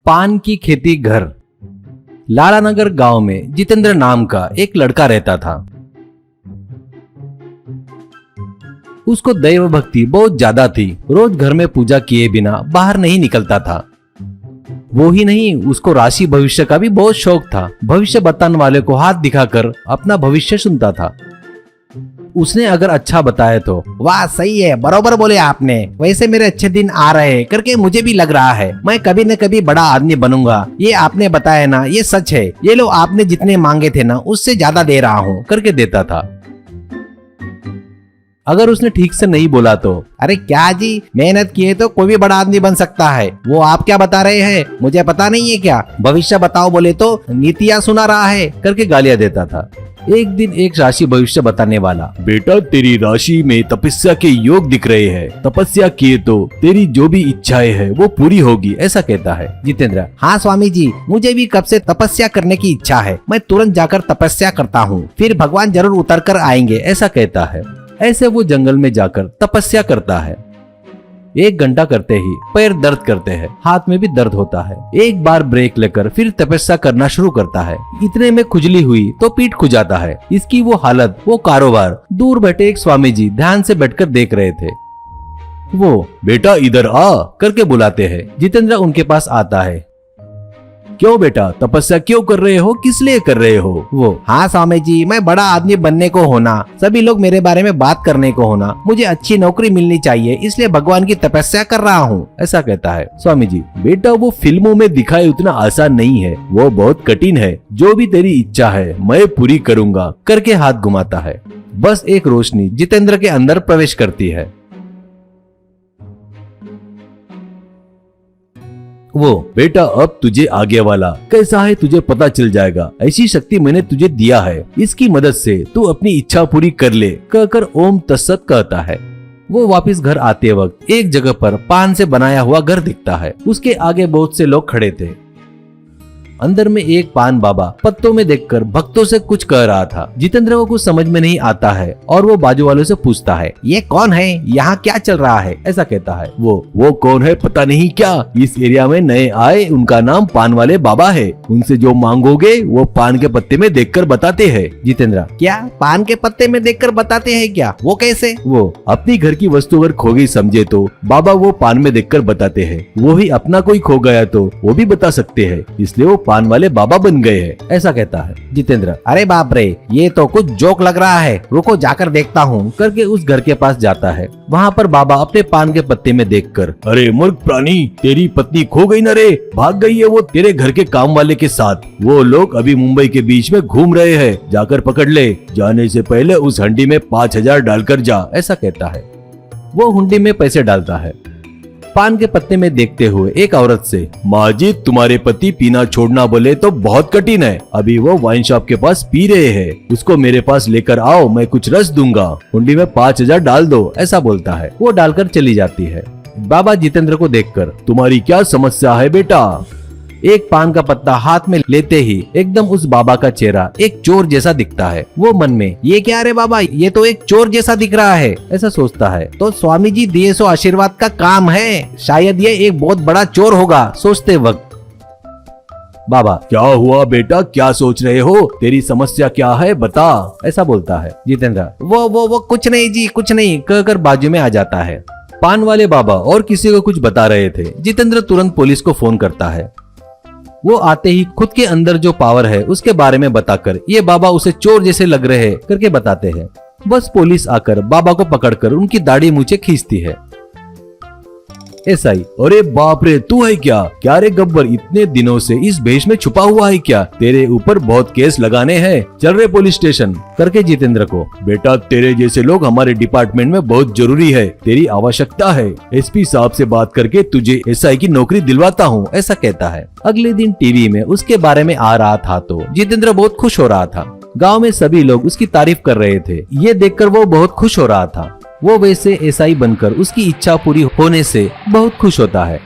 पान की खेती घर। लाड़ानगर गांव में जितेंद्र नाम का एक लड़का रहता था। उसको दैव भक्ति बहुत ज्यादा थी। रोज घर में पूजा किए बिना बाहर नहीं निकलता था। वो ही नहीं, उसको राशि भविष्य का भी बहुत शौक था। भविष्य बताने वाले को हाथ दिखाकर अपना भविष्य सुनता था। उसने अगर अच्छा बताया तो वाह सही है, बरोबर बोले आपने। वैसे मेरे अच्छे दिन आ रहे हैं करके मुझे भी लग रहा है मैं कभी न कभी बड़ा आदमी बनूंगा। ये आपने बताया ना, ये सच है। ये लो आपने जितने मांगे थे ना उससे ज्यादा दे रहा हूँ करके देता था। अगर उसने ठीक से नहीं बोला तो अरे क्या जी, मेहनत किए तो कोई भी बड़ा आदमी बन सकता है। वो आप क्या बता रहे हैं, मुझे पता नहीं है क्या? भविष्य बताओ बोले तो नीतियाँ सुना रहा है करके गालियां देता था। एक दिन एक राशि भविष्य बताने वाला, बेटा तेरी राशि में तपस्या के योग दिख रहे हैं। तपस्या किए तो तेरी जो भी इच्छाएं है वो पूरी होगी, ऐसा कहता है। जितेंद्र, हाँ स्वामी जी, मुझे भी कब से तपस्या करने की इच्छा है। मैं तुरंत जाकर तपस्या करता हूँ, फिर भगवान जरूर उतर कर आएंगे, ऐसा कहता है। ऐसे वो जंगल में जाकर तपस्या करता है। 1 घंटा करते ही पैर दर्द करते हैं, हाथ में भी दर्द होता है। एक बार ब्रेक लेकर फिर तपस्या करना शुरू करता है। इतने में खुजली हुई तो पीठ खुजाता है। इसकी वो हालत, वो कारोबार दूर बैठे एक स्वामी जी ध्यान से बैठकर देख रहे थे। वो बेटा इधर आ करके बुलाते हैं। जितेंद्र उनके पास आता है। क्यों बेटा, तपस्या क्यों कर रहे हो, किस लिए कर रहे हो? वो हाँ स्वामी जी, मैं बड़ा आदमी बनने को होना, सभी लोग मेरे बारे में बात करने को होना, मुझे अच्छी नौकरी मिलनी चाहिए, इसलिए भगवान की तपस्या कर रहा हूँ, ऐसा कहता है। स्वामी जी, बेटा वो फिल्मों में दिखाए उतना आसान नहीं है, वो बहुत कठिन है। जो भी तेरी इच्छा है मैं पूरी करूँगा करके हाथ घुमाता है। बस एक रोशनी जितेंद्र के अंदर प्रवेश करती है। वो बेटा अब तुझे आगे वाला कैसा है तुझे पता चल जाएगा। ऐसी शक्ति मैंने तुझे दिया है, इसकी मदद से तू अपनी इच्छा पूरी कर ले कहकर ओम तत्सत कहता है। वो वापस घर आते वक्त एक जगह पर पान से बनाया हुआ घर दिखता है। उसके आगे बहुत से लोग खड़े थे। अंदर में एक पान बाबा पत्तों में देखकर भक्तों से कुछ कह रहा था। जितेंद्र को कुछ समझ में नहीं आता है और वो बाजू वालों से पूछता है, ये कौन है, यहाँ क्या चल रहा है? ऐसा कहता है। वो कौन है पता नहीं क्या, इस एरिया में नए आए, उनका नाम पान वाले बाबा है। उनसे जो मांगोगे वो पान के पत्ते में देखकर बताते हैं। जितेंद्र, क्या पान के पत्ते में देखकर बताते हैं क्या? वो कैसे? वो अपनी घर की वस्तु अगर खो गई समझे तो बाबा वो पान में देखकर बताते हैं। वो ही अपना कोई खो गया तो वो भी बता सकते हैं, इसलिए वो पान वाले बाबा बन गए हैं, ऐसा कहता है। जितेंद्र, अरे बाप रे, ये तो कुछ जोक लग रहा है, रुको जाकर देखता हूँ करके उस घर के पास जाता है। वहाँ पर बाबा अपने पान के पत्ते में देखकर, अरे मूर्ख प्राणी, तेरी पत्नी खो गई न रे, भाग गई है वो तेरे घर के काम वाले के साथ। वो लोग अभी मुंबई के बीच में घूम रहे हैं, जाकर पकड़ ले। जाने से पहले उस हंडी में 5000 डालकर जा, ऐसा कहता है। वो हुंडी में पैसे डालता है। पान के पत्ते में देखते हुए एक औरत से, माँ जी तुम्हारे पति पीना छोड़ना बोले तो बहुत कठिन है। अभी वो वाइन शॉप के पास पी रहे हैं, उसको मेरे पास लेकर आओ, मैं कुछ रस दूंगा, हुंडी में 5000 डाल दो, ऐसा बोलता है। वो डालकर चली जाती है। बाबा जितेंद्र को देखकर, तुम्हारी क्या समस्या है बेटा? एक पान का पत्ता हाथ में लेते ही एकदम उस बाबा का चेहरा एक चोर जैसा दिखता है। वो मन में, ये क्या रे बाबा, ये तो एक चोर जैसा दिख रहा है, ऐसा सोचता है। तो स्वामी जी दिए सो आशीर्वाद का काम है, शायद ये एक बहुत बड़ा चोर होगा। सोचते वक्त बाबा, क्या हुआ बेटा, क्या सोच रहे हो, तेरी समस्या क्या है बता, ऐसा बोलता है। जितेंद्र, वो कुछ नहीं जी, कुछ नहीं कहकर बाजू में आ जाता है। पान वाले बाबा और किसी को कुछ बता रहे थे। जितेंद्र तुरंत पुलिस को फोन करता है। वो आते ही खुद के अंदर जो पावर है उसके बारे में बताकर ये बाबा उसे चोर जैसे लग रहे हैं करके बताते हैं। बस पुलिस आकर बाबा को पकड़कर उनकी दाढ़ी मूंछें खींचती है। एसआई, अरे बाप रे, तू है क्या रे गब्बर, इतने दिनों से इस भेष में छुपा हुआ है क्या? तेरे ऊपर बहुत केस लगाने हैं, चल रे पुलिस स्टेशन करके जितेंद्र को, बेटा तेरे जैसे लोग हमारे डिपार्टमेंट में बहुत जरूरी है, तेरी आवश्यकता है। एसपी साहब से बात करके तुझे एसआई की नौकरी दिलवाता हूँ, ऐसा कहता है। अगले दिन टीवी में उसके बारे में आ रहा था तो जितेंद्र बहुत खुश हो रहा था। गाँव में सभी लोग उसकी तारीफ कर रहे थे। ये देखकर वो बहुत खुश हो रहा था। वो वैसे एसआई बनकर उसकी इच्छा पूरी होने से बहुत खुश होता है।